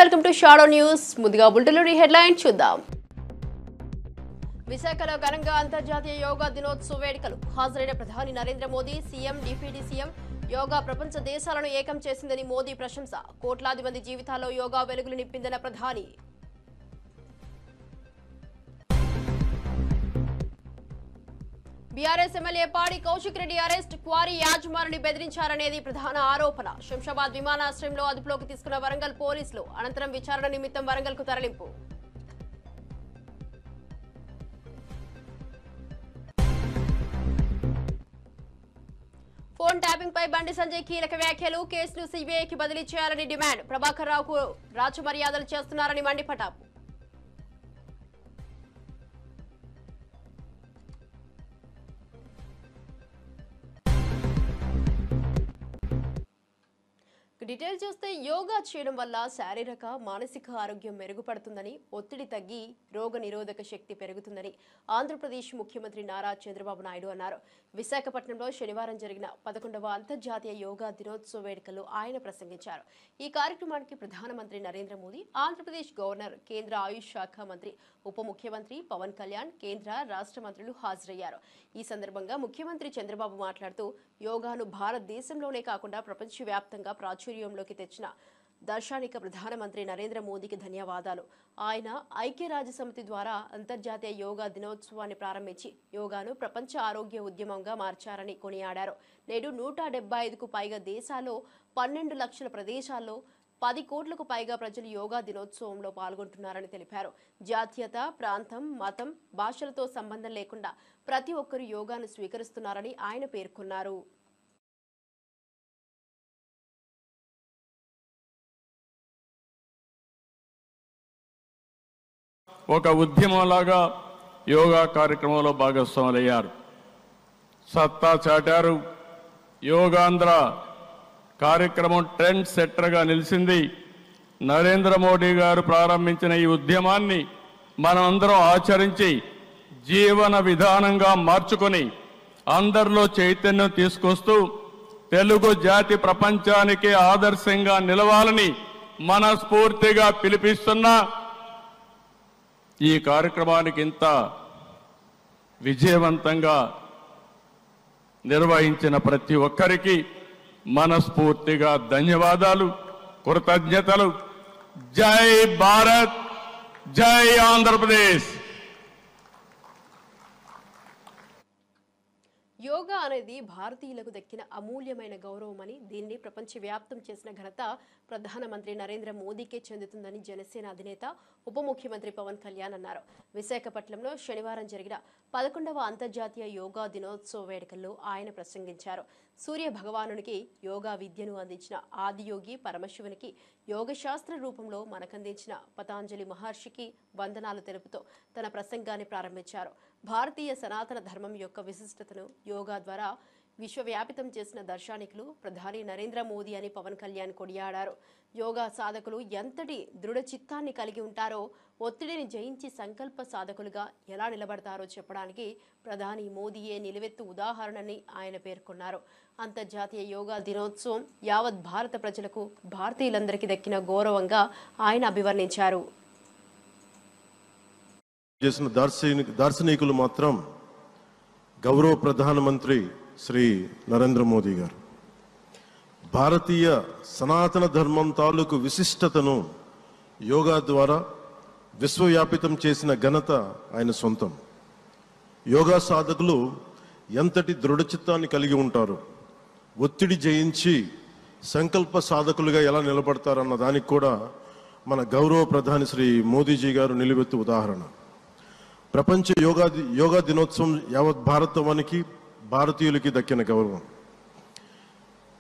Welcome to shadow news. ముందుగా బులెటిన్లోని headline చూద్దాం. విశాఖలో ఘనంగా అంతర్జాతీయ యోగా దినోత్సవ వేడుకలు. హాజరైన ప్రధాని Narendra Modi, CM, deputy CM. Yoga ప్రపంచ దేశాలను ఏకం చేసిందని మోదీ ప్రశంస. కోట్లాది మంది జీవితాల్లో యోగా వెలుగులు నింపిందన్న ప్రధాని. బీఆర్ఎస్ ఎమ్మెల్యే పాడి కౌశిక్ రెడ్డి అరెస్ట్. క్వారీ యాజమానిని బెదిరించారనేది ప్రధాన ఆరోపణ. శంషాబాద్ విమానాశ్రయంలో అదుపులోకి తీసుకున్న వరంగల్ పోలీసులు. అనంతరం విచారణ నిమిత్తం వరంగల్ కు తరలింపు. ఫోన్ ట్యాపింగ్ పై బండి సంజయ్ కీలక వ్యాఖ్యలు. కేసును సీబీఐకి బదిలీ చేయాలని డిమాండ్. ప్రభాకర్ రావుకు రాచ మర్యాదలు చేస్తున్నారని మండిపటాపు. డీటెయిల్ చూస్తే యోగా చేయడం వల్ల శారీరక మానసిక ఆరోగ్యం మెరుగుపడుతుందని, ఒత్తిడి తగ్గి రోగ నిరోధక శక్తి పెరుగుతుందని ఆంధ్రప్రదేశ్ ముఖ్యమంత్రి నారా చంద్రబాబు నాయుడు అన్నారు. విశాఖపట్నంలో శనివారం జరిగిన 11వ అంతర్జాతీయ యోగా దినోత్సవ వేడుకల్లో ఆయన ప్రసంగించారు. ఈ కార్యక్రమానికి ప్రధానమంత్రి నరేంద్ర మోదీ, ఆంధ్రప్రదేశ్ గవర్నర్, కేంద్ర ఆయుష్ శాఖ మంత్రి, ఉప ముఖ్యమంత్రి పవన్ కళ్యాణ్, కేంద్ర రాష్ట్ర మంత్రులు హాజరయ్యారు. ఈ సందర్భంగా ముఖ్యమంత్రి చంద్రబాబు మాట్లాడుతూ యోగాను భారతదేశంలోనే కాకుండా ప్రపంచవ్యాప్తంగా ప్రాచుర్యంలోకి తెచ్చిన దార్శనిక ప్రధానమంత్రి నరేంద్ర మోదీకి ధన్యవాదాలు. ఆయన ఐక్యరాజ్యసమితి ద్వారా అంతర్జాతీయ యోగా దినోత్సవాన్ని ప్రారంభించి యోగాను ప్రపంచ ఆరోగ్య ఉద్యమంగా మార్చారని కొనియాడారు. నేడు 175కు పైగా దేశాల్లో 12 లక్షల ప్రదేశాల్లో 10 కోట్లకు పైగా ప్రజలు యోగా దినోత్సవంలో పాల్గొంటున్నారని తెలిపారు. జాతీయత, ప్రాంతం, మతం, భాషలతో సంబంధం లేకుండా ప్రతి ఒక్కరూ యోగాను స్వీకరిస్తున్నారని ఆయన పేర్కొన్నారు. ఒక ఉద్యమంలాగా యోగా కార్యక్రమంలో భాగస్వాములయ్యారు, సత్తా చాటారు. యోగాంధ్ర కార్యక్రమం ట్రెండ్ సెట్టర్గా నిలిచింది. నరేంద్ర మోడీ గారు ప్రారంభించిన ఈ ఉద్యమాన్ని మనం అందరం ఆచరించి జీవన విధానంగా మార్చుకొని అందరిలో చైతన్యం తీసుకొస్తూ తెలుగు జాతి ప్రపంచానికి ఆదర్శంగా నిలవాలని మనస్ఫూర్తిగా పిలిపిస్తున్నా. ఈ కార్యక్రమానికి ఇంత విజయవంతంగా నిర్వహించిన ప్రతి ఒక్కరికి మనస్ఫూర్తిగా ధన్యవాదాలు, కృతజ్ఞతలు. జై భారత్, జై ఆంధ్రప్రదేశ్. యోగా అనేది భారతీయులకు దక్కిన అమూల్యమైన గౌరవమని, దీన్ని ప్రపంచవ్యాప్తం చేసిన ఘనత ప్రధానమంత్రి నరేంద్ర మోదీకే చెందుతుందని జనసేన అధినేత, ఉప ముఖ్యమంత్రి పవన్ కళ్యాణ్ అన్నారు. విశాఖపట్నంలో శనివారం జరిగిన 11వ అంతర్జాతీయ యోగా దినోత్సవ వేడుకల్లో ఆయన ప్రసంగించారు. సూర్య భగవానునికి యోగా విద్యను అందించిన ఆదియోగి పరమశివునికి యోగశాస్త్ర రూపంలో మనకందించిన పతాంజలి మహర్షికి వందనాలు తెలుపుతూ తన ప్రసంగాన్ని ప్రారంభించారు. భారతీయ సనాతన ధర్మం యొక్క విశిష్టతను యోగా ద్వారా విశ్వవ్యాపితం చేసిన దర్శనికులు ప్రధాని నరేంద్ర మోదీ అని పవన్ కళ్యాణ్ కొనియాడారు. యోగా సాధకులు ఎంతటి దృఢ చిత్తాన్ని కలిగి ఉంటారో, ఒత్తిడిని జయించి సంకల్ప సాధకులుగా ఎలా నిలబడతారో చెప్పడానికి ప్రధాని మోదీయే నిలువెత్తు ఉదాహరణని ఆయన పేర్కొన్నారు. అంతర్జాతీయ యోగా దినోత్సవం యావత్ భారత ప్రజలకు, భారతీయులందరికీ దక్కిన గౌరవంగా ఆయన అభివర్ణించారు. చేసిన దార్శనికులు మాత్రం గౌరవ ప్రధానమంత్రి శ్రీ నరేంద్ర మోదీ గారు. భారతీయ సనాతన ధర్మం తాలూకు విశిష్టతను యోగా ద్వారా విశ్వవ్యాపితం చేసిన ఘనత ఆయన సొంతం. యోగా సాధకులు ఎంతటి దృఢచిత్తాన్ని కలిగి ఉంటారు, ఒత్తిడి జయించి సంకల్ప సాధకులుగా ఎలా నిలబడతారన్న దానికి కూడా మన గౌరవ ప్రధాని శ్రీ మోదీజీ గారు నిలువెత్తు ఉదాహరణ. ప్రపంచ యోగా దినోత్సవం యావత్ భారతవానికి, భారతీయులకి దక్కిన గౌరవం.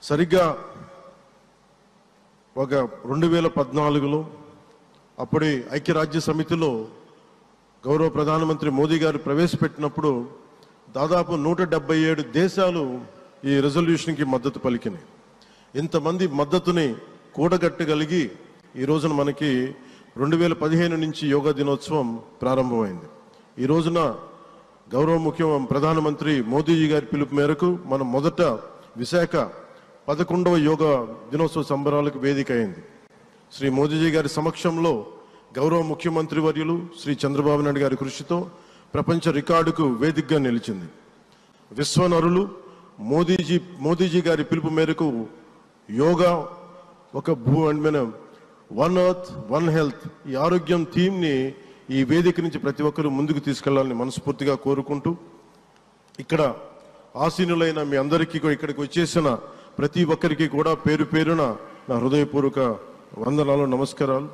సరిగ్గా ఒక 2014లో అప్పుడే ఐక్యరాజ్య సమితిలో గౌరవ ప్రధానమంత్రి మోదీ గారు ప్రవేశపెట్టినప్పుడు దాదాపు 177 దేశాలు ఈ రెజల్యూషన్కి మద్దతు పలికినాయి. ఇంతమంది మద్దతుని కూడగట్టగలిగి ఈ రోజున మనకి 2015 నుంచి యోగా దినోత్సవం ప్రారంభమైంది. ఈ రోజున గౌరవ ప్రధానమంత్రి మోదీజీ గారి పిలుపు మేరకు మనం మొదట విశాఖ 11వ యోగా దినోత్సవ సంబరాలకు వేదిక అయింది. శ్రీ మోదీజీ గారి సమక్షంలో గౌరవ ముఖ్యమంత్రి వర్యులు శ్రీ చంద్రబాబు నాయుడు గారి కృషితో ప్రపంచ రికార్డుకు వేదికగా నిలిచింది. విశ్వనరులు మోదీజీ గారి పిలుపు మేరకు యోగా ఒక వన్ ఎర్త్ వన్ హెల్త్ ఈ ఆరోగ్యం థీమ్ని ఈ వేదిక నుంచి ప్రతి ఒక్కరూ ముందుకు తీసుకెళ్లాలని మనస్ఫూర్తిగా కోరుకుంటూ, ఇక్కడ ఆసీనులైన మీ అందరికీ ఇక్కడికి వచ్చేసిన ప్రతి ఒక్కరికి కూడా పేరు పేరున నా హృదయపూర్వక వందనాలు, నమస్కారాలు.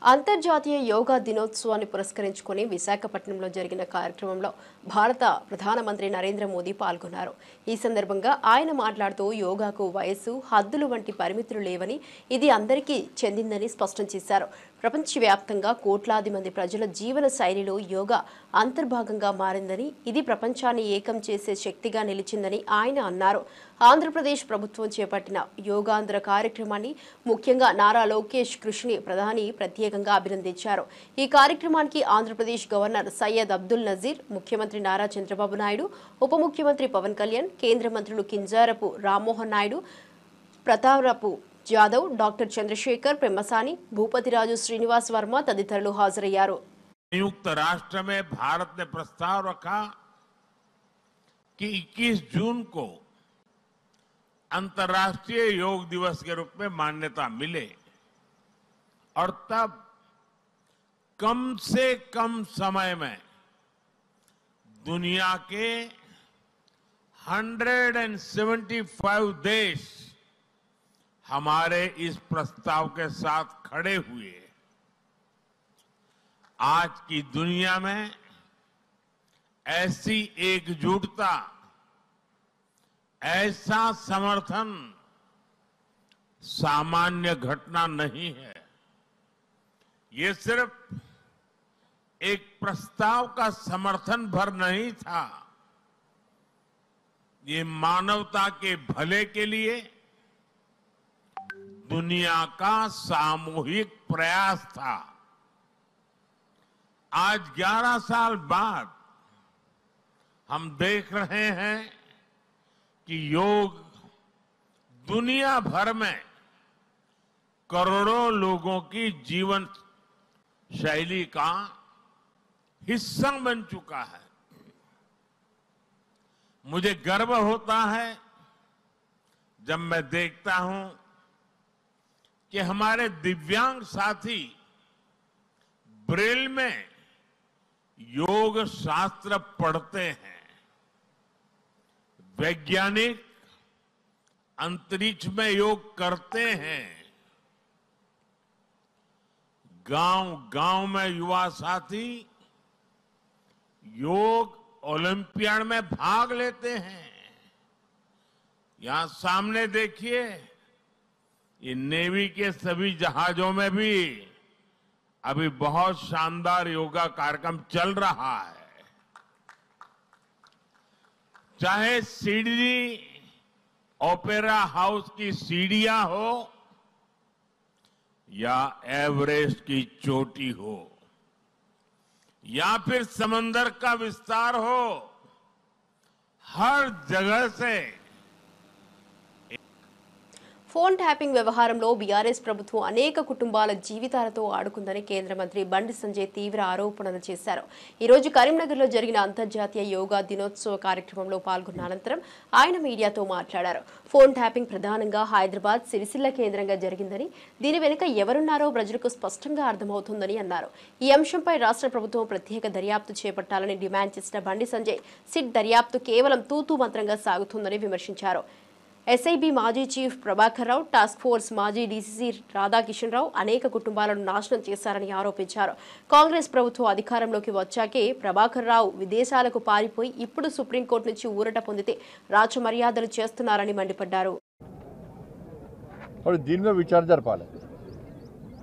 అంతర్జాతీయ యోగా దినోత్సవాన్ని పురస్కరించుకుని విశాఖపట్నంలో జరిగిన కార్యక్రమంలో భారత ప్రధానమంత్రి నరేంద్ర మోదీ పాల్గొన్నారు. ఈ సందర్భంగా ఆయన మాట్లాడుతూ యోగాకు వయస్సు, హద్దులు వంటి పరిమితులు లేవని, ఇది అందరికీ చెందిందని స్పష్టం చేశారు. ప్రపంచవ్యాప్తంగా కోట్లాది మంది ప్రజల జీవన శైలిలో యోగా అంతర్భాగంగా మారిందని, ఇది ప్రపంచాన్ని ఏకం చేసే శక్తిగా నిలిచిందని ఆయన అన్నారు. ఆంధ్రప్రదేశ్ ప్రభుత్వం చేపట్టిన యోగాంధ్ర కార్యక్రమాన్ని, ముఖ్యంగా నారా లోకేష్ కృషిని ప్రధాని ప్రత్యేకంగా అభినందించారు. ఈ కార్యక్రమానికి ఆంధ్రప్రదేశ్ గవర్నర్ సయ్యద్ అబ్దుల్ నజీర్, ముఖ్యమంత్రి నారా చంద్రబాబు నాయుడు, ఉప ముఖ్యమంత్రి పవన్ కళ్యాణ్, కేంద్ర మంత్రులు కింజారపు రామ్మోహన్ నాయుడు, ప్రతాపరావు జాదవ్, డాక్టర్ చంద్రశేఖర్ పెమ్మసాని, భూపతిరాజు శ్రీనివాస్ వర్మ తదితరులు హాజరయ్యారు. संयुक्त राष्ट्र में भारत ने प्रस्ताव रखा कि 21 जून को अंतर्राष्ट्रीय योग दिवस के रूप में मान्यता मिले और तब कम से कम समय में दुनिया के 175 देश हमारे इस प्रस्ताव के साथ खड़े हुए। आज की दुनिया में ऐसी एकजुटता, ऐसा समर्थन सामान्य घटना नहीं है। ये सिर्फ एक प्रस्ताव का समर्थन भर नहीं था, ये मानवता के भले के लिए दुनिया का सामूहिक प्रयास था। आज 11 साल बाद हम देख रहे हैं कि योग दुनिया भर में करोड़ों लोगों की जीवन शैली का हिस्सा बन चुका है। मुझे गर्व होता है जब मैं देखता हूं कि हमारे दिव्यांग साथी ब्रेल में योग शास्त्र पढ़ते हैं, वैज्ञानिक अंतरिक्ष में योग करते हैं, गांव-गांव में युवा साथी योग ओलंपियाड में भाग लेते हैं। यहां सामने देखिए, ये नेवी के सभी जहाजों में भी अभी बहुत शानदार योगा कार्यक्रम चल रहा है। चाहे सिडनी ओपेरा हाउस की सीढ़ियां हो या एवरेस्ट की चोटी हो या फिर समंदर का विस्तार हो, हर जगह से ఫోన్ ట్యాపింగ్ వ్యవహారంలో బీఆర్ఎస్ ప్రభుత్వం అనేక కుటుంబాల జీవితాలతో ఆడుకుందని కేంద్ర మంత్రి బండి సంజయ్ తీవ్ర ఆరోపణలు చేశారు. ఈ రోజు కరీంనగర్లో జరిగిన అంతర్జాతీయ యోగా దినోత్సవ కార్యక్రమంలో పాల్గొన్న అనంతరం ఆయన మీడియాతో మాట్లాడారు. ఫోన్ ట్యాపింగ్ ప్రధానంగా హైదరాబాద్, సిరిసిల్ల కేంద్రంగా జరిగిందని, దీని వెనుక ఎవరున్నారో ప్రజలకు స్పష్టంగా అర్థమవుతుందని అన్నారు. ఈ అంశంపై రాష్ట్ర ప్రభుత్వం ప్రత్యేక దర్యాప్తు చేపట్టాలని డిమాండ్ చేసిన బండి సంజయ్, సిట్ దర్యాప్తు కేవలం తూతూ మంత్రంగా సాగుతుందని విమర్శించారు. ఎస్ఐబి మాజీ chief Prabhakar Rao, task force మాజీ డీసీసీ రాధాకిషన్ రావు అనేక కుటుంబాలను నాశనం చేశారని ఆరోపించారు. కాంగ్రెస్ ప్రభుత్వం అధికారంలోకి వచ్చాకే ప్రభాకర్ రావు విదేశాలకు పారిపోయి ఇప్పుడు సుప్రీంకోర్టు నుంచి ఊరట పొందితే రాచ మర్యాదలు చేస్తున్నారని మండిపడ్డారు. దీని మీద విచారణ జరపాలి.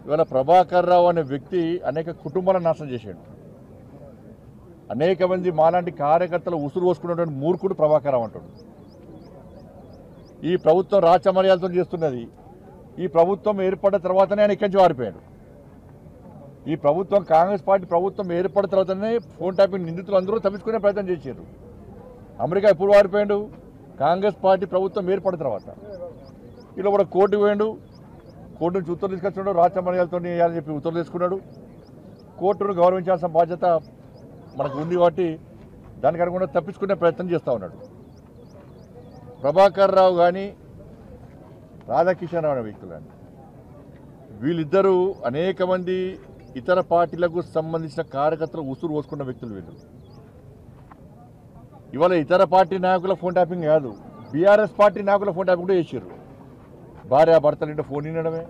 ఇవాళ ప్రభాకర్ రావు అనే వ్యక్తి అనేక కుటుంబాలను నాశనం చేశాడు. అనేక మంది మాలాంటి కార్యకర్తలు ఉసురు పోసుకున్నటువంటి మూర్ఖుడు ప్రభాకర్ రావు అంటాడు. ఈ ప్రభుత్వం రాచమర్యాదతో చేస్తున్నది. ఈ ప్రభుత్వం ఏర్పడిన తర్వాతనే ఆయన ఇక్కడి నుంచి వారిపోయాడు. ఈ ప్రభుత్వం కాంగ్రెస్ పార్టీ ప్రభుత్వం ఏర్పడిన తర్వాతనే ఫోన్ ట్యాపింగ్ నిందితులు అందరూ తప్పించుకునే ప్రయత్నం చేశారు. అమెరికా ఎప్పుడు వారిపోయాడు? కాంగ్రెస్ పార్టీ ప్రభుత్వం ఏర్పడిన తర్వాత. ఇలా కూడా కోర్టుకు పోయాడు. కోర్టు నుంచి ఉత్తర్వులు తీసుకొచ్చున్నాడు, రాష్ట్ర మర్యాదలతో వేయాలని చెప్పి ఉత్తర్వులు తీసుకున్నాడు. కోర్టును గౌరవించాల్సిన బాధ్యత మనకు ఉంది కాబట్టి దానికి అనుగుణంగా తప్పించుకునే ప్రయత్నం చేస్తూ ఉన్నాడు. ప్రభాకర్ రావు కానీ రాధాకిషన్ రావు అనే వ్యక్తులు కానీ వీళ్ళిద్దరూ అనేక మంది ఇతర పార్టీలకు సంబంధించిన కార్యకర్తలు ఉసురు పోసుకున్న వ్యక్తులు వీళ్ళు. ఇవాళ ఇతర పార్టీ నాయకుల ఫోన్ ట్యాపింగ్ కాదు, బీఆర్ఎస్ పార్టీ నాయకుల ఫోన్ ట్యాపింగ్ కూడా చేశారు. భార్య భర్తలుంటే ఫోన్ వినడమే,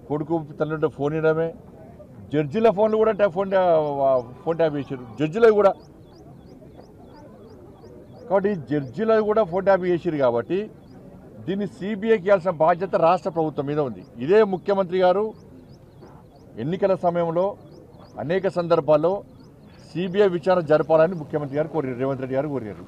కొడుకు తల్లింటే ఫోన్ వినడమే, జడ్జిల ఫోన్లు కూడా ఫోన్ ట్యాప్ చేశారు, జడ్జిలు కూడా. కాబట్టి జడ్జిలు కూడా ఫోన్ ట్యాప్ చేశారు కాబట్టి దీన్ని సిబిఐకి ఇవ్వాల్సిన బాధ్యత రాష్ట్ర ప్రభుత్వం మీద ఉంది. ఇదే ముఖ్యమంత్రి గారు ఎన్నికల సమయంలో అనేక సందర్భాల్లో సిబిఐ విచారణ జరపాలని ముఖ్యమంత్రి గారు కోరారు, రేవంత్ రెడ్డి గారు కోరారు.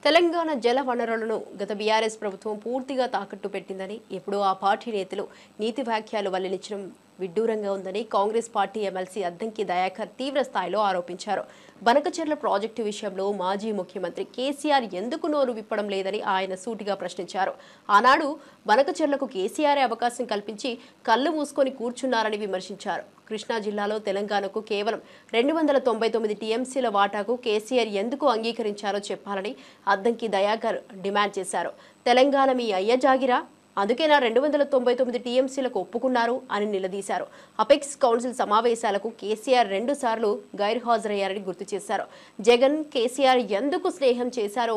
తెలంగాణ జల వనరులను గత బీఆర్ఎస్ ప్రభుత్వం పూర్తిగా తాకట్టు పెట్టిందని, ఎప్పుడూ ఆ పార్టీ నేతలు నీతి వ్యాఖ్యలు వెల్లడించడం విడ్డూరంగా ఉందని కాంగ్రెస్ పార్టీ ఎమ్మెల్సీ అద్దంకి దయాకర్ తీవ్ర స్థాయిలో ఆరోపించారు. బనకచెర్ల ప్రాజెక్టు విషయంలో మాజీ ముఖ్యమంత్రి కేసీఆర్ ఎందుకు నోరు విప్పడం లేదని ఆయన సూటిగా ప్రశ్నించారు. ఆనాడు బనకచెర్లకు కేసీఆర్ అవకాశం కల్పించి కళ్ళు మూసుకొని కూర్చున్నారని విమర్శించారు. కృష్ణా జిల్లాలో తెలంగాణకు కేవలం 299 టీఎంసీల వాటాకు కేసీఆర్ ఎందుకు అంగీకరించారో చెప్పాలని అద్దంకి దయాకర్ డిమాండ్ చేశారు. తెలంగాణ మీ అయ్య జాగిరా, అందుకేనా 299 టీఎంసీలకు ఒప్పుకున్నారు అని నిలదీశారు. అపెక్స్ కౌన్సిల్ సమావేశాలకు కేసీఆర్ 2 సార్లు గైర్హాజరయ్యారని గుర్తు చేశారు. జగన్ కేసీఆర్ ఎందుకు స్నేహం చేశారో,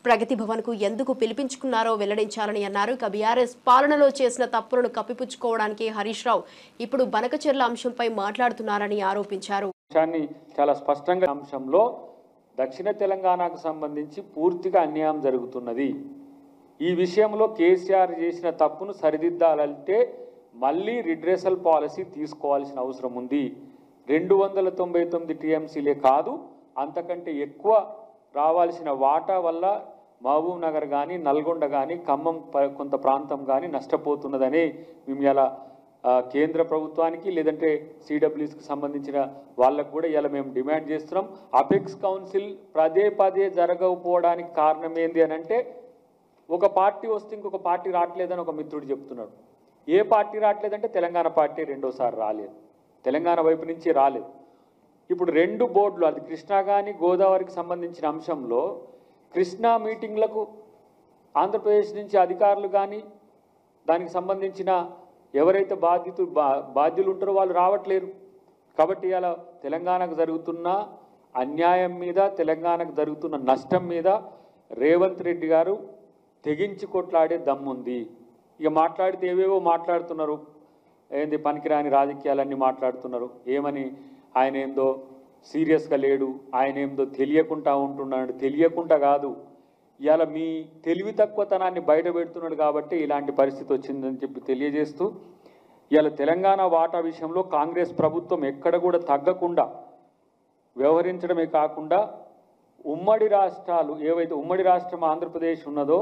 ప్రగతి భవన్కు ఎందుకు పిలిపించుకున్నారో వెల్లడించాలని అన్నారు. ఇక బీఆర్ఎస్ పాలనలో చేసిన తప్పులను కప్పిపుచ్చుకోవడానికి హరీష్ రావు ఇప్పుడు బనకచెర్ల అంశంపై మాట్లాడుతున్నారని ఆరోపించారు. చాలా స్పష్టంగా అంశంలో దక్షిణ తెలంగాణకు సంబంధించి పూర్తిగా అన్యాయం జరుగుతున్నది. ఈ విషయంలో కేసీఆర్ చేసిన తప్పును సరిదిద్దాలంటే మళ్ళీ రిడ్రెసల్ పాలసీ తీసుకోవాల్సిన అవసరం ఉంది. 299 టీఎంసీలే కాదు, అంతకంటే ఎక్కువ రావాల్సిన వాటా వల్ల మహబూబ్ నగర్ కానీ, నల్గొండ కానీ, ఖమ్మం కొంత ప్రాంతం కానీ నష్టపోతున్నదని మేము ఇలా కేంద్ర ప్రభుత్వానికి లేదంటే సిడబ్ల్యూస్కి సంబంధించిన వాళ్ళకు కూడా ఇలా మేము డిమాండ్ చేస్తున్నాం. అపెక్స్ కౌన్సిల్ పదే జరగకపోవడానికి కారణం ఏంది అని అంటే, ఒక పార్టీ వస్తే ఇంకొక పార్టీ రావట్లేదని ఒక మిత్రుడు చెప్తున్నాడు. ఏ పార్టీ రావట్లేదంటే తెలంగాణ పార్టీ రెండోసారి రాలేదు, తెలంగాణ వైపు నుంచి రాలేదు. ఇప్పుడు 2 బోర్డులు, అది కృష్ణా కానీ గోదావరికి సంబంధించిన అంశంలో కృష్ణా మీటింగ్లకు ఆంధ్రప్రదేశ్ నుంచి అధికారులు కానీ దానికి సంబంధించిన ఎవరైతే బాధ్యులు ఉంటారో వాళ్ళు రావట్లేరు. కాబట్టి ఇలా తెలంగాణకు జరుగుతున్న అన్యాయం మీద, తెలంగాణకు జరుగుతున్న నష్టం మీద రేవంత్ రెడ్డి గారు తెగించి కొట్లాడే దమ్ముంది. ఇక మాట్లాడితే ఏవేవో మాట్లాడుతున్నారు, ఏంది పనికిరాని రాజకీయాలన్నీ మాట్లాడుతున్నారు. ఏమని ఆయన ఏందో సీరియస్గా లేడు, ఆయన ఏందో తెలియకుండా ఉంటున్నాడు. తెలియకుండా కాదు, ఇవాళ మీ తెలివి తక్కువతనాన్ని బయట పెడుతున్నాడు కాబట్టి ఇలాంటి పరిస్థితి వచ్చిందని చెప్పి తెలియజేస్తూ, ఇవాళ తెలంగాణ వాటా విషయంలో కాంగ్రెస్ ప్రభుత్వం ఎక్కడ కూడా తగ్గకుండా వ్యవహరించడమే కాకుండా ఉమ్మడి రాష్ట్రాలు ఏవైతే ఉమ్మడి రాష్ట్రం ఆంధ్రప్రదేశ్ ఉన్నదో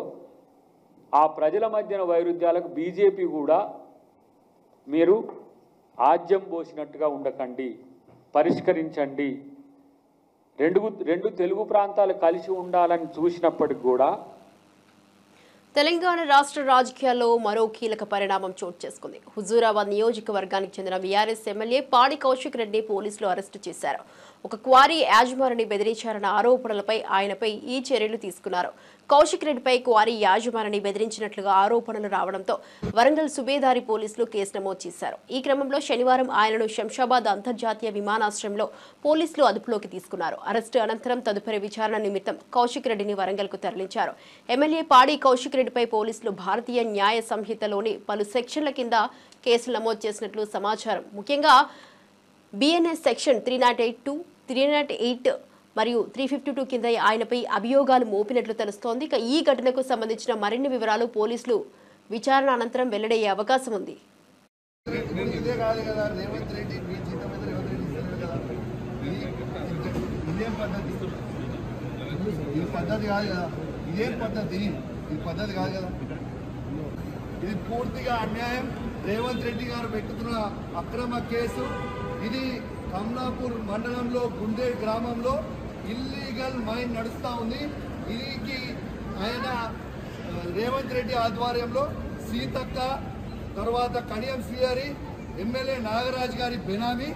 ఆ ప్రజల మధ్యన వైరుధ్యాలకు బీజేపీ కూడా మీరు ఆజ్యం పోసినట్టుగా ఉండకండి, పరిష్కరించండి. రెండు తెలుగు ప్రాంతాలు కలిసి ఉండాలని చూసినప్పటికి కూడా తెలంగాణ రాష్ట్ర రాజకీయాల్లో మరో కీలక పరిణామం చోటు చేసుకుంది. హుజూరాబాద్ నియోజకవర్గానికి చెందిన బీఆర్ఎస్ ఎమ్మెల్యే పాడి కౌశిక్ రెడ్డి పోలీసులు అరెస్టు చేశారు. ఒక క్వారీ యాజమానిని బెదిరించారన్న ఆరోపణలపై ఆయనపై ఈ చర్యలు తీసుకున్నారు. కౌశిక్ రెడ్డిపై క్వారీ యాజమానిని బెదిరించినట్లుగా ఆరోపణలు రావడంతో వరంగల్ సుబేదారి పోలీసులు కేసు నమోదు చేశారు. ఈ క్రమంలో శనివారం ఆయనను శంషాబాద్ అంతర్జాతీయ విమానాశ్రయంలో పోలీసులు అదుపులోకి తీసుకున్నారు. అరెస్టు అనంతరం తదుపరి విచారణ నిమిత్తం కౌశిక్ రెడ్డిని వరంగల్కు తరలించారు. ఎమ్మెల్యే పాడి కౌశిక్ రెడ్డిపై పోలీసులు భారతీయ న్యాయ సంహితలోని పలు సెక్షన్ల కింద కేసులు నమోదు చేసినట్లు సమాచారం. ముఖ్యంగా బిఎన్ఎస్ సెక్షన్ 308, 308 మరియు 352 కింద ఆయనపై అభియోగాలు మోపినట్లు తెలుస్తోంది. ఇక ఈ ఘటనకు సంబంధించిన మరిన్ని వివరాలు పోలీసులు విచారణ అనంతరం వెల్లడయ్యే అవకాశం ఉంది. ఇది పూర్తిగా అన్యాయం. రేవంత్ రెడ్డి గారు పెట్టుకున్న అక్రమ కేసు ఇది. కమలాపూర్ మండలంలో గుండే గ్రామంలో ఇల్లీగల్ మైన్ నడుస్తూ ఉంది. దీనికి ఆయన రేవంత్ రెడ్డి ఆధ్వర్యంలో సీతక్క, తర్వాత కడియం శ్రీహరి, ఎమ్మెల్యే నాగరాజ్ గారి బెనామీ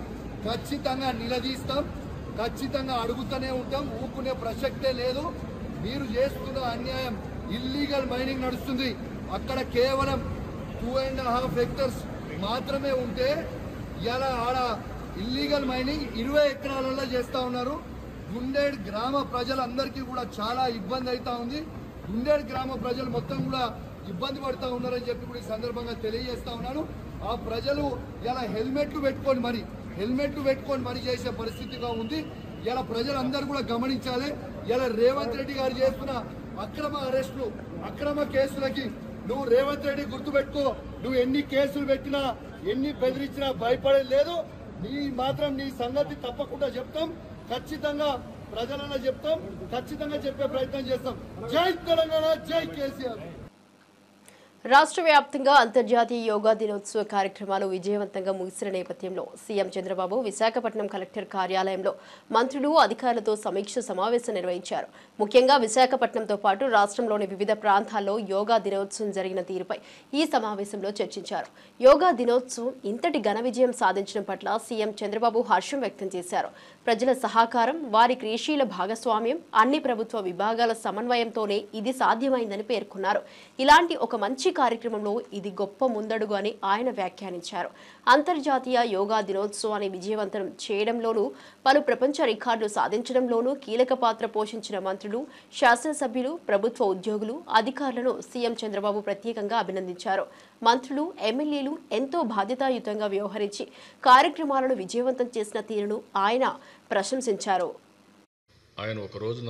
ఖచ్చితంగా నిలదీస్తాం, ఖచ్చితంగా అడుగుతూనే ఉంటాం, ఊపుకునే ప్రసక్తే లేదు. మీరు చేస్తున్న అన్యాయం, ఇల్లీగల్ మైనింగ్ నడుస్తుంది. అక్కడ కేవలం 2.5 హెక్టర్స్ మాత్రమే ఉంటే ఇలా ఆడ ఇల్లీగల్ మైనింగ్ 20 ఎకరాలలో చేస్తూ ఉన్నారు. గుండేడ్ గ్రామ ప్రజలందరికీ కూడా చాలా ఇబ్బంది అవుతా ఉంది. గుండేడ్ గ్రామ ప్రజలు మొత్తం కూడా ఇబ్బంది పడుతూ ఉన్నారని చెప్పి కూడా ఈ సందర్భంగా తెలియజేస్తా ఉన్నాను. ఆ ప్రజలు ఇలా హెల్మెట్లు పెట్టుకొని మరి చేసే పరిస్థితిగా ఉంది. ఇలా ప్రజలందరూ కూడా గమనించాలి. ఇలా రేవంత్ రెడ్డి గారు చేస్తున్న అక్రమ అరెస్టులు, అక్రమ కేసులకి నువ్వు రేవంత్ రెడ్డి గుర్తుపెట్టుకో, నువ్వు ఎన్ని కేసులు పెట్టినా ఎన్ని బెదిరించినా భయపడేది లేదు. నీ సంగతి తప్పకుండా చెప్తాం, ఖచ్చితంగా ప్రజలలో చెప్తాం, ఖచ్చితంగా చెప్పే ప్రయత్నం చేస్తాం. జై తెలంగాణ, జై కేసీఆర్. రాష్ట్ర వ్యాప్తంగా అంతర్జాతీయ యోగా దినోత్సవ కార్యక్రమాలు విజయవంతంగా ముగిసిన నేపథ్యంలో సీఎం చంద్రబాబు విశాఖపట్నం కలెక్టర్ కార్యాలయంలో మంత్రులు, అధికారులతో సమీక్ష సమావేశం నిర్వహించారు. ముఖ్యంగా విశాఖపట్నంతో పాటు రాష్ట్రంలోని వివిధ ప్రాంతాల్లో యోగా దినోత్సవం జరిగిన తీరుపై ఈ సమావేశంలో చర్చించారు. యోగా దినోత్సవం ఇంతటి ఘన విజయం సాధించడం పట్ల సీఎం చంద్రబాబు హర్షం వ్యక్తం చేశారు. ప్రజల సహకారం, వారి క్రియాశీల భాగస్వామ్యం, అన్ని ప్రభుత్వ విభాగాల సమన్వయంతోనే ఇది సాధ్యమైందని పేర్కొన్నారు. ఇలాంటి ఒక మంచి కార్యక్రమంలో ఇది గొప్ప ముందడుగు అని ఆయన వ్యాఖ్యానించారు. అంతర్జాతీయ యోగా దినోత్సవాన్ని విజయవంతం చేయడంలోనూ, పలు ప్రపంచ రికార్డులు సాధించడంలోనూ కీలక పాత్ర పోషించిన మంత్రులు, శాసనసభ్యులు, ప్రభుత్వ ఉద్యోగులు, అధికారులను సీఎం చంద్రబాబు ప్రత్యేకంగా అభినందించారు. మంత్రులు, ఎమ్మెల్యేలు ఎంతో బాధ్యతాయుతంగా వ్యవహరించి కార్యక్రమాలను విజయవంతం చేసిన తీరును ఆయన ప్రశంసించారు. ఆయన ఒకరోజు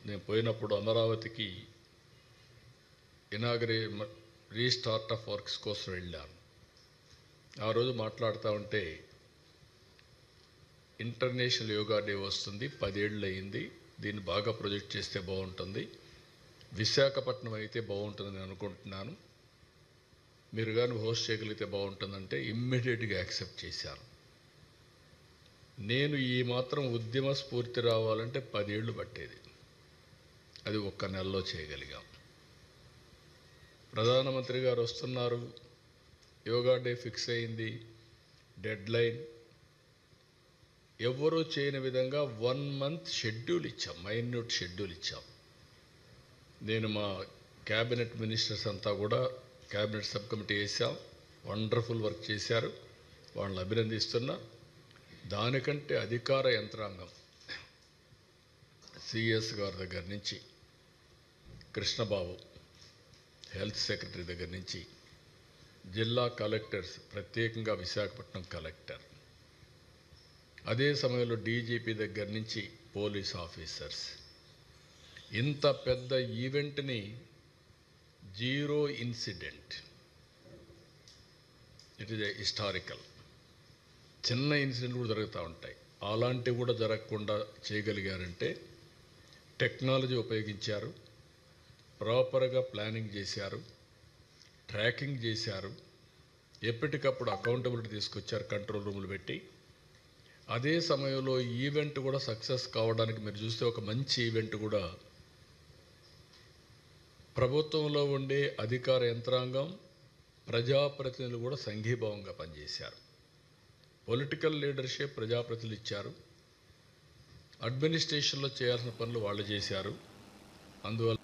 నేను పోయినప్పుడు అమరావతికి రీస్టార్ట్ ఆఫ్ వర్క్స్ కోసం వెళ్ళాను. ఆ రోజు మాట్లాడుతూ ఉంటే ఇంటర్నేషనల్ యోగా డే వస్తుంది, 10 ఏళ్ళు అయింది, దీన్ని బాగా ప్రొజెక్ట్ చేస్తే బాగుంటుంది, విశాఖపట్నం అయితే బాగుంటుందని అనుకుంటున్నాను, మీరు కానీ హోస్ట్ చేయగలిగితే బాగుంటుందంటే ఇమ్మీడియట్గా యాక్సెప్ట్ చేశాను. నేను ఈ మాత్రం ఉద్యమ స్ఫూర్తి రావాలంటే 10 ఏళ్ళు పట్టేది, అది ఒక్క నెలలో చేయగలిగాం. ప్రధానమంత్రి గారు వస్తున్నారు, యోగా డే ఫిక్స్ అయింది, డెడ్ లైన్, ఎవరూ చేయని విధంగా 1 మంత్ షెడ్యూల్ ఇచ్చాం, మైన్యూట్ షెడ్యూల్ ఇచ్చాం. నేను మా క్యాబినెట్ మినిస్టర్స్ అంతా కూడా క్యాబినెట్ సబ్ కమిటీ వేసాం, వండర్ఫుల్ వర్క్ చేశారు, వాళ్ళని అభినందిస్తున్నా. దానికంటే అధికార యంత్రాంగం, సిఎస్ గారి దగ్గర నుంచి, కృష్ణబాబు హెల్త్ సెక్రటరీ దగ్గర నుంచి, జిల్లా కలెక్టర్స్, ప్రత్యేకంగా విశాఖపట్నం కలెక్టర్, అదే సమయంలో డీజీపీ దగ్గర నుంచి పోలీస్ ఆఫీసర్స్, ఇంత పెద్ద ఈవెంట్ని 0 ఇన్సిడెంట్, ఇట్ ఈజ్ హిస్టారికల్. చిన్న ఇన్సిడెంట్ కూడా జరుగుతూ ఉంటాయి, అలాంటివి కూడా జరగకుండా చేయగలిగారంటే టెక్నాలజీ ఉపయోగించారు, ప్రాపర్గా ప్లానింగ్ చేశారు, ట్రాకింగ్ చేశారు, ఎప్పటికప్పుడు అకౌంటబిలిటీ తీసుకొచ్చారు, కంట్రోల్ రూములు పెట్టి. అదే సమయంలో ఈవెంట్ కూడా సక్సెస్ కావడానికి మీరు చూస్తే ఒక మంచి ఈవెంట్ కూడా ప్రభుత్వంలో ఉండే అధికార యంత్రాంగం, ప్రజాప్రతినిధులు కూడా సంఘీభావంగా పనిచేశారు. పొలిటికల్ లీడర్షిప్ ప్రజాప్రతినిధులు ఇచ్చారు, అడ్మినిస్ట్రేషన్లో చేయాల్సిన పనులు వాళ్ళు చేశారు. అందువల్ల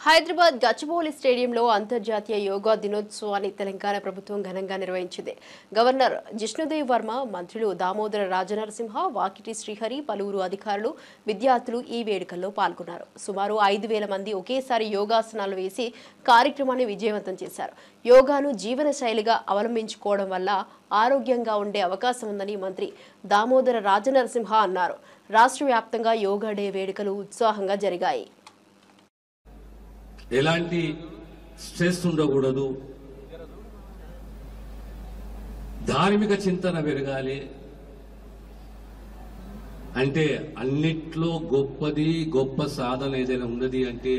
హైదరాబాద్ గచ్చిబౌలి స్టేడియంలో అంతర్జాతీయ యోగా దినోత్సవాన్ని తెలంగాణ ప్రభుత్వం ఘనంగా నిర్వహించింది. గవర్నర్ జిష్ణుదేవ్ వర్మ, మంత్రులు దామోదర రాజనరసింహ, వాకిటి శ్రీహరి, పలువురు అధికారులు, విద్యార్థులు ఈ వేడుకల్లో పాల్గొన్నారు. సుమారు 5,000 మంది ఒకేసారి యోగాసనాలు వేసి కార్యక్రమాన్ని విజయవంతం చేశారు. యోగాను జీవన శైలిగా అవలంబించుకోవడం వల్ల ఆరోగ్యంగా ఉండే అవకాశం ఉందని మంత్రి దామోదర రాజనరసింహ అన్నారు. రాష్ట్ర వ్యాప్తంగా యోగా డే వేడుకలు ఉత్సాహంగా జరిగాయి. ఎలాంటి స్ట్రెస్ ఉండకూడదు, ధార్మిక చింతన పెరగాలి అంటే అన్నిట్లో గొప్ప సాధన ఏదైనా ఉన్నది అంటే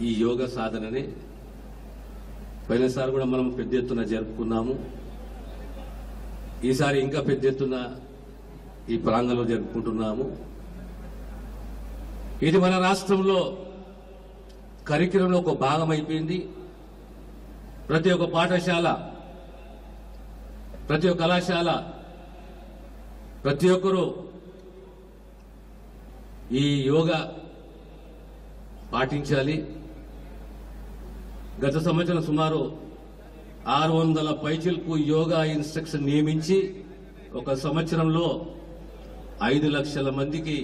ఈ యోగ సాధననే. పోయినసారి కూడా మనం పెద్ద ఎత్తున జరుపుకున్నాము, ఈసారి ఇంకా పెద్ద ఎత్తున ఈ ప్రాంగణంలో జరుపుకుంటున్నాము. ఇది మన రాష్ట్రంలో కరిక్యులంలో ఒక భాగం అయిపోయింది. ప్రతి ఒక్క పాఠశాల, ప్రతి ఒక్క కళాశాల, ప్రతి ఒక్కరూ ఈ యోగా పాటించాలి. గత సంవత్సరం సుమారు 600 పైచిలకు యోగా ఇన్స్ట్రక్షన్ నియమించి ఒక సంవత్సరంలో 5 లక్షల మందికి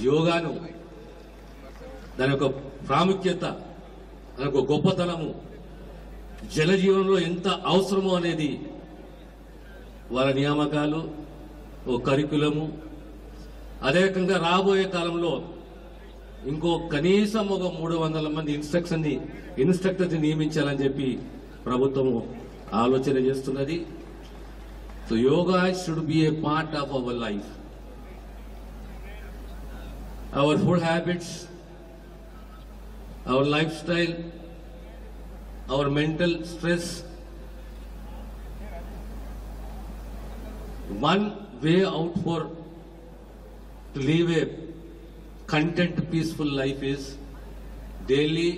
యోగాను, దాని యొక్క ప్రాముఖ్యత, దాని యొక్క గొప్పతనము, జనజీవనంలో ఎంత అవసరమో అనేది వాళ్ళ నియామకాలు, ఓ కరికులము, అదే రకంగా రాబోయే కాలంలో ఇంకో కనీసం ఒక 300 మంది ఇన్స్ట్రక్టర్ని నియమించాలని చెప్పి ప్రభుత్వం ఆలోచన చేస్తున్నది. So yoga should be a part of our life. Our food habits, our lifestyle, our mental stress. One way out for to live a content, peaceful life is daily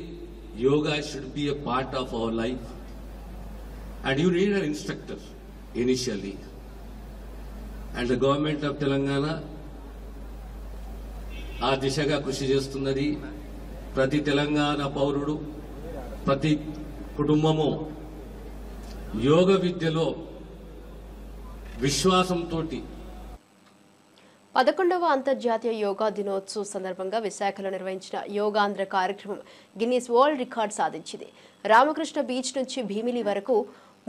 yoga should be a part of our life. And you need an instructor initially. And the government of Telangana ఆ దిశగా కృషి చేస్తున్నది. ప్రతి తెలంగాణ పౌరుడు, ప్రతి కుటుంబము యోగ విద్యలో విశ్వాసంతో 11వ అంతర్జాతీయ యోగా దినోత్సవం సందర్భంగా విశాఖలో నిర్వహించిన యోగాంధ్ర కార్యక్రమం గిన్నిస్ వరల్డ్ రికార్డ్ సాధించింది. రామకృష్ణ బీచ్ నుంచి భీమిలి వరకు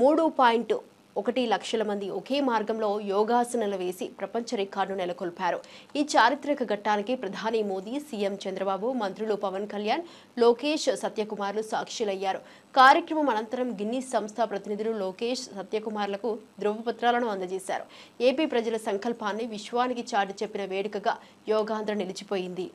3.1 లక్షల మంది ఒకే మార్గంలో యోగాసనాలు వేసి ప్రపంచ రికార్డు నెలకొల్పారు. ఈ చారిత్రక ఘట్టానికి ప్రధాని మోదీ, సీఎం చంద్రబాబు, మంత్రులు పవన్ కళ్యాణ్, లోకేష్, సత్యకుమార్లు సాక్షులయ్యారు. కార్యక్రమం అనంతరం గిన్నిస్ సంస్థ ప్రతినిధులు లోకేష్, సత్యకుమార్లకు ధృవపత్రాలను అందజేశారు. ఏపీ ప్రజల సంకల్పాన్ని విశ్వానికి చాటి చెప్పిన వేడుకగా యోగాంధ్ర నిలిచిపోయింది.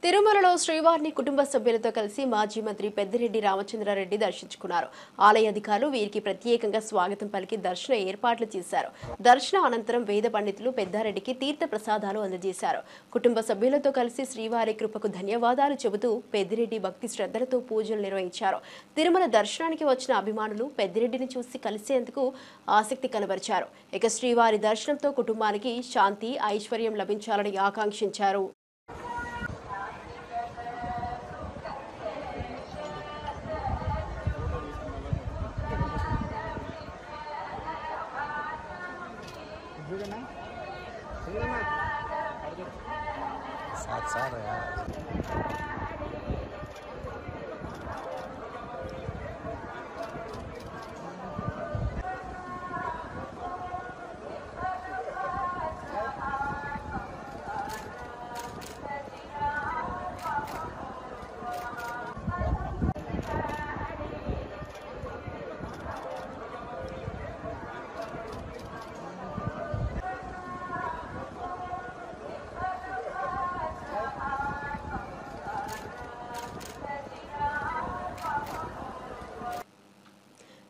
తిరుమలలో శ్రీవారిని కుటుంబ సభ్యులతో కలిసి మాజీ మంత్రి పెద్దిరెడ్డి రామచంద్రారెడ్డి దర్శించుకున్నారు. ఆలయ అధికారులు వీరికి ప్రత్యేకంగా స్వాగతం పలికి దర్శన ఏర్పాట్లు చేశారు. దర్శనం అనంతరం వేద పండితులు పెద్దారెడ్డికి తీర్థ ప్రసాదాలు అందజేశారు. కుటుంబ సభ్యులతో కలిసి శ్రీవారి కృపకు ధన్యవాదాలు చెబుతూ పెద్దిరెడ్డి భక్తి శ్రద్ధలతో పూజలు నిర్వహించారు. తిరుమల దర్శనానికి వచ్చిన అభిమానులు పెద్దిరెడ్డిని చూసి కలిసేందుకు ఆసక్తి కనబరిచారు. ఇక శ్రీవారి దర్శనంతో కుటుంబానికి శాంతి, ఐశ్వర్యం లభించాలని ఆకాంక్షించారు.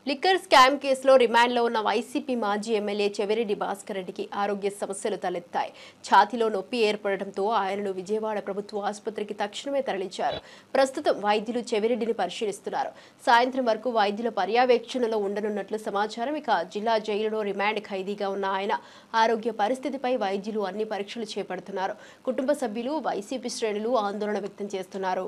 లిక్కర్ స్కామ్ కేసులో రిమాండ్లో ఉన్న వైసీపీ మాజీ ఎమ్మెల్యే చెవిరెడ్డి భాస్కర్ రెడ్డికి ఆరోగ్య సమస్యలు తలెత్తాయి. ఛాతీలో నొప్పి ఏర్పడటంతో ఆయనను విజయవాడ ప్రభుత్వ ఆసుపత్రికి తక్షణమే తరలించారు. ప్రస్తుతం వైద్యులు చెవిరెడ్డిని పరిశీలిస్తున్నారు. సాయంత్రం వరకు వైద్యుల పర్యవేక్షణలో ఉండనున్నట్లు సమాచారం. ఇక జిల్లా జైలులో రిమాండ్ ఖైదీగా ఉన్న ఆయన ఆరోగ్య పరిస్థితిపై వైద్యులు అన్ని పరీక్షలు చేపడుతున్నారు. కుటుంబ సభ్యులు, వైసీపీ శ్రేణులు ఆందోళన వ్యక్తం చేస్తున్నారు.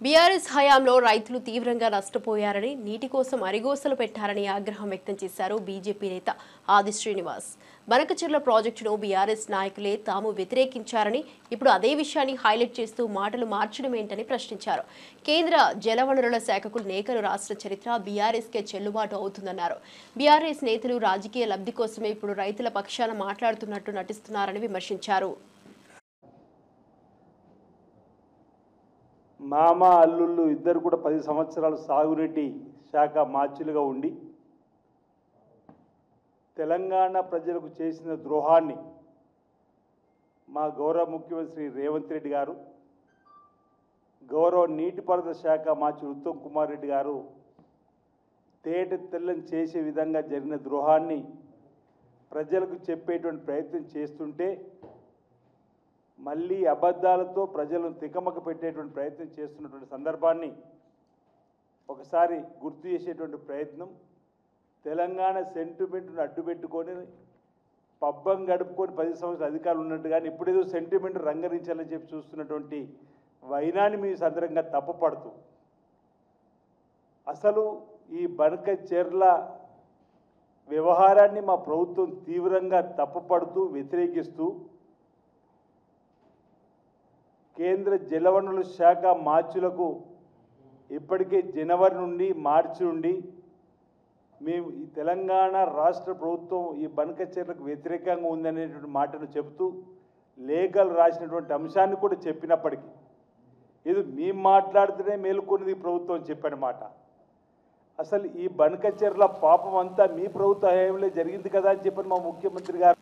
బీఆర్ఎస్ హయాంలో రైతులు తీవ్రంగా నష్టపోయారని నీటి కోసం అరిగోసలు పెట్టారని ఆగ్రహం వ్యక్తం చేశారు బీజేపీ నేత ఆది శ్రీనివాస్. బనకచెర్ల ప్రాజెక్టును బీఆర్ఎస్ నాయకులే తాము వ్యతిరేకించారని ఇప్పుడు అదే విషయాన్ని హైలైట్ చేస్తూ మాటలు మార్చడం ఏంటని ప్రశ్నించారు. కేంద్ర జలవనరుల శాఖకు నేకలు రాష్ట్ర చరిత్ర బీఆర్ఎస్కే చెల్లుబాటు అవుతుందన్నారు. బీఆర్ఎస్ నేతలు రాజకీయ లబ్ధి కోసమే ఇప్పుడు రైతుల పక్షాన మాట్లాడుతున్నట్టు నటిస్తున్నారని విమర్శించారు. మామ అల్లుళ్ళు ఇద్దరు కూడా 10 సంవత్సరాలు సాగునీటి శాఖ మార్చులుగా ఉండి తెలంగాణ ప్రజలకు చేసిన ద్రోహాన్ని మా గౌరవ ముఖ్యమంత్రి రేవంత్ రెడ్డి గారు, గౌరవ నీటిపారుదల శాఖ మార్చి ఉత్తమ్ కుమార్ రెడ్డి గారు తేట తెల్లని చేసే విధంగా జరిగిన ద్రోహాన్ని ప్రజలకు చెప్పేటువంటి ప్రయత్నం చేస్తుంటే మళ్ళీ అబద్ధాలతో ప్రజలను తికమక పెట్టేటువంటి ప్రయత్నం చేస్తున్నటువంటి సందర్భాన్ని ఒకసారి గుర్తు చేసేటువంటి ప్రయత్నం, తెలంగాణ సెంటిమెంట్ను అడ్డుపెట్టుకొని పబ్బం గడుపుకొని 10 సంవత్సరాలు అధికారులు ఉన్నట్టు కానీ ఇప్పుడేదో సెంటిమెంట్ రంగరించాలని చెప్పి చూస్తున్నటువంటి వైనాన్ని మీ సందర్భంగా తప్పుపడుతూ అసలు ఈ బనకచెర్ల వ్యవహారాన్ని మా ప్రభుత్వం తీవ్రంగా తప్పుపడుతూ వ్యతిరేకిస్తూ కేంద్ర జలవనరుల శాఖ మార్చులకు ఇప్పటికే జనవరి నుండి మార్చి నుండి మేము ఈ తెలంగాణ రాష్ట్ర ప్రభుత్వం ఈ బనకచెర్లకు వ్యతిరేకంగా ఉందనేటువంటి మాటను చెబుతూ లేఖలు రాసినటువంటి అంశాన్ని కూడా చెప్పినప్పటికీ ఇది మేము మాట్లాడితేనే మేలుకొన్నది ప్రభుత్వం చెప్పిన మాట. అసలు ఈ బనకచెర్ల పాపం అంతా మీ ప్రభుత్వ హయాంలో జరిగింది కదా అని చెప్పని మా ముఖ్యమంత్రి గారు.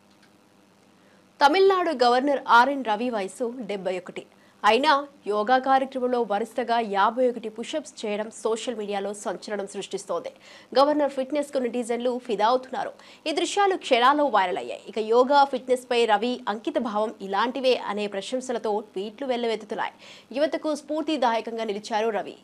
తమిళనాడు గవర్నర్ ఆర్ఎన్ రవి వయసు 71. అయినా యోగా కార్యక్రమంలో వరుసగా 51 పుషప్స్ చేయడం సోషల్ మీడియాలో సంచలనం సృష్టిస్తోంది. గవర్నర్ ఫిట్నెస్ కు నెటిజన్లు ఫిదా అవుతున్నారు. ఈ దృశ్యాలు క్షణాల్లో వైరల్ అయ్యాయి. ఇక యోగా ఫిట్నెస్ పై రవి అంకిత భావం ఇలాంటివే అనే ప్రశంసలతో ట్వీట్లు వెల్లువెత్తుతున్నాయి. యువతకు స్ఫూర్తిదాయకంగా నిలిచారు రవి.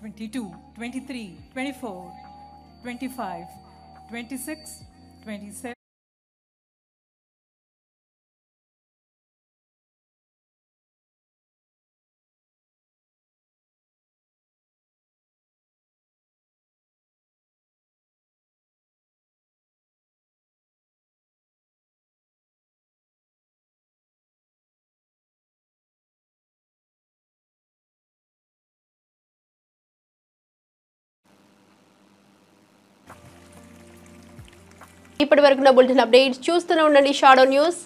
'22, '23, '24, '25, '26, '27. ఇప్పటి వరకు నా బులెటిన్ అప్డేట్స్ చూస్తూనే ఉండండి షాడో న్యూస్.